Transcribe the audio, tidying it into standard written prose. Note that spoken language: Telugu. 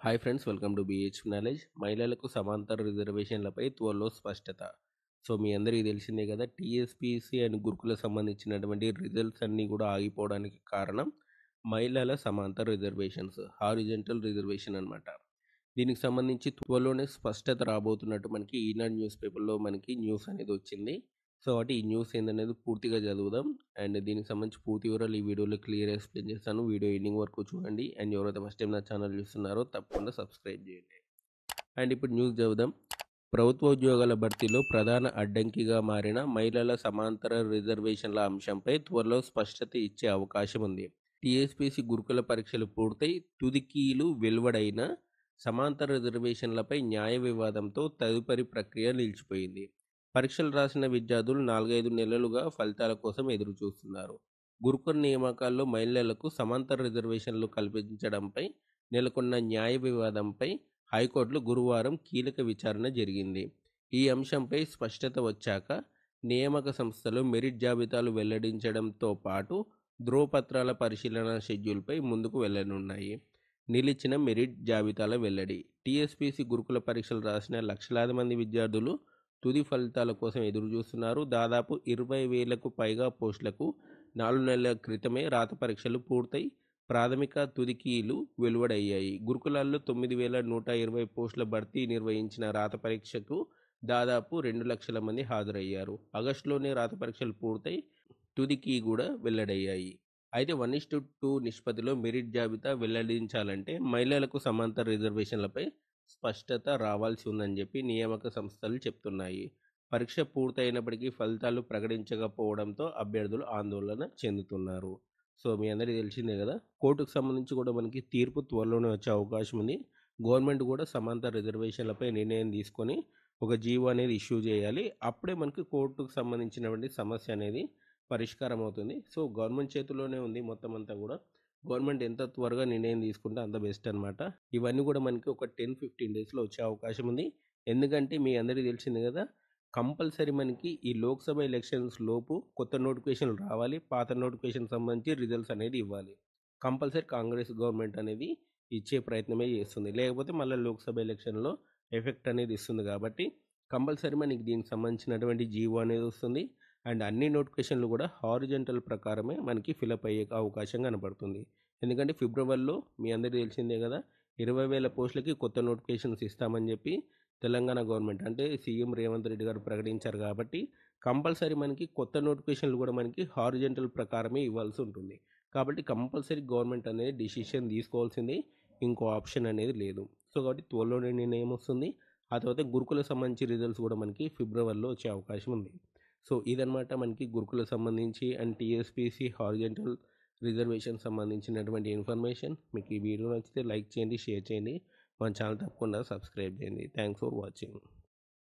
Hi friends, welcome to BH knowledge. మహిళలకు సమాంతర రిజర్వేషన్లపై త్వరలో స్పష్టత. సో మీ అందరికీ తెలిసిందే కదా, టీఎస్పీసీ అండ్ గురుకులకు సంబంధించినటువంటి రిజల్ట్స్ అన్నీ కూడా ఆగిపోవడానికి కారణం మహిళల సమాంతర రిజర్వేషన్స్, హారిజెంటల్ రిజర్వేషన్ అనమాట. దీనికి సంబంధించి త్వరలోనే స్పష్టత రాబోతున్నట్టు మనకి ఈనాడు న్యూస్ పేపర్లో మనకి న్యూస్ అనేది వచ్చింది. సో కాబట్టి ఈ న్యూస్ ఏందనేది పూర్తిగా చదువుదాం. అండ్ దీనికి సంబంధించి పూర్తి వివరాలు ఈ వీడియోలో క్లియర్ ఎక్స్ప్లెయిన్ చేస్తాను. వీడియో ఎండింగ్ వరకు చూడండి. అండ్ ఎవరైతే ఫస్ట్ టైం నా ఛానల్ చూస్తున్నారో తప్పకుండా సబ్స్క్రైబ్ చేయండి. అండ్ ఇప్పుడు న్యూస్ చదువుదాం. ప్రభుత్వ ఉద్యోగాల భర్తీలో ప్రధాన అడ్డంకిగా మారిన మహిళల సమాంతర రిజర్వేషన్ల అంశంపై త్వరలో స్పష్టత ఇచ్చే అవకాశం ఉంది. టీఎస్పీసీ గురుకుల పరీక్షలు పూర్తయి తుదికీలు వెలువడైన సమాంతర రిజర్వేషన్లపై న్యాయ వివాదంతో తదుపరి ప్రక్రియ నిలిచిపోయింది. పరీక్షలు రాసిన విద్యార్థులు 4-5 నెలలుగా ఫలితాల కోసం ఎదురు చూస్తున్నారు. గురుకుల నియామకాల్లో మహిళలకు సమాంతర రిజర్వేషన్లు కల్పించడంపై నెలకొన్న న్యాయ వివాదంపై హైకోర్టులో గురువారం కీలక విచారణ జరిగింది. ఈ అంశంపై స్పష్టత వచ్చాక నియామక సంస్థలు మెరిట్ జాబితాలు వెల్లడించడంతో పాటు ధ్రువపత్రాల పరిశీలన షెడ్యూల్పై ముందుకు వెళ్లనున్నాయి. నిలిచిన మెరిట్ జాబితాల వెల్లడి. టీఎస్పీసీ గురుకుల పరీక్షలు రాసిన లక్షలాది మంది విద్యార్థులు తుది ఫలితాల కోసం ఎదురు చూస్తున్నారు. దాదాపు 20,000కు పైగా పోస్టులకు 4 నెలల క్రితమే రాత పరీక్షలు పూర్తయి ప్రాథమిక తుదికీలు వెలువడయ్యాయి. గురుకులాల్లో 9,120 పోస్టుల భర్తీ నిర్వహించిన రాత పరీక్షకు దాదాపు 2 లక్షల మంది హాజరయ్యారు. ఆగస్టులోనే రాత పరీక్షలు పూర్తయి తుదికీ కూడా వెల్లడయ్యాయి. అయితే 1:2 నిష్పత్తిలో మెరిట్ జాబితా వెల్లడించాలంటే మహిళలకు సమాంతర రిజర్వేషన్లపై స్పష్టత రావాల్సి ఉందని చెప్పి నియామక సంస్థలు చెప్తున్నాయి. పరీక్ష పూర్తయినప్పటికీ ఫలితాలు ప్రకటించకపోవడంతో అభ్యర్థులు ఆందోళన చెందుతున్నారు. సో మీ అందరికీ తెలిసిందే కదా, కోర్టుకు సంబంధించి కూడా మనకి తీర్పు త్వరలోనే వచ్చే అవకాశం ఉంది. గవర్నమెంట్ కూడా సమాంతర రిజర్వేషన్లపై నిర్ణయం తీసుకొని ఒక జీవో అనేది ఇష్యూ చేయాలి. అప్పుడే మనకి కోర్టుకు సంబంధించినటువంటి సమస్య అనేది పరిష్కారం అవుతుంది. సో గవర్నమెంట్ చేతిలోనే ఉంది మొత్తం అంతా కూడా. గవర్నమెంట్ ఎంత త్వరగా నిర్ణయం తీసుకుంటే అంత బెస్ట్ అనమాట. ఇవన్నీ కూడా మనకి ఒక 10-15 డేస్లో వచ్చే అవకాశం ఉంది. ఎందుకంటే మీ అందరికీ తెలిసింది కదా, కంపల్సరీ మనకి ఈ లోక్సభ ఎలక్షన్స్ లోపు కొత్త నోటిఫికేషన్లు రావాలి. పాత నోటిఫికేషన్ సంబంధించి రిజల్ట్స్ అనేది ఇవ్వాలి. కంపల్సరీ కాంగ్రెస్ గవర్నమెంట్ అనేది ఇచ్చే ప్రయత్నమే చేస్తుంది. లేకపోతే మళ్ళీ లోక్సభ ఎలక్షన్లో ఎఫెక్ట్ అనేది ఇస్తుంది. కాబట్టి కంపల్సరీ మనకి దీనికి సంబంధించినటువంటి జీవో అనేది వస్తుంది. అండ్ అన్ని నోటిఫికేషన్లు కూడా హారిజెంటల్ ప్రకారమే మనకి ఫిలప్ అయ్యే అవకాశం కనపడుతుంది. ఎందుకంటే ఫిబ్రవరిలో మీ అందరికీ తెలిసిందే కదా, 20,000 పోస్టులకి కొత్త నోటిఫికేషన్స్ ఇస్తామని చెప్పి తెలంగాణ గవర్నమెంట్ అంటే సీఎం రేవంత్ రెడ్డి గారు ప్రకటించారు. కాబట్టి కంపల్సరీ మనకి కొత్త నోటిఫికేషన్లు కూడా మనకి హారిజెంటల్ ప్రకారమే ఇవ్వాల్సి ఉంటుంది. కాబట్టి కంపల్సరీ గవర్నమెంట్ అనేది డిసిషన్ తీసుకోవాల్సింది, ఇంకో ఆప్షన్ అనేది లేదు. సో కాబట్టి త్వరలోనే నిర్ణయం వస్తుంది. ఆ తర్వాత గురుకులకు సంబంధించి రిజల్ట్స్ కూడా మనకి ఫిబ్రవరిలో వచ్చే అవకాశం ఉంది. సో ఇదనమాట మనకి గురుకులకు సంబంధించి అండ్ టీఎస్పీసీ హారిజెంటల్ రిజర్వేషన్ సంబంధించినటువంటి ఇన్ఫర్మేషన్. మీకు ఈ వీడియో నచ్చితే లైక్ చేయండి, షేర్ చేయండి. మన ఛానల్ తప్పకుండా సబ్స్క్రైబ్ చేయండి. Thanks for watching.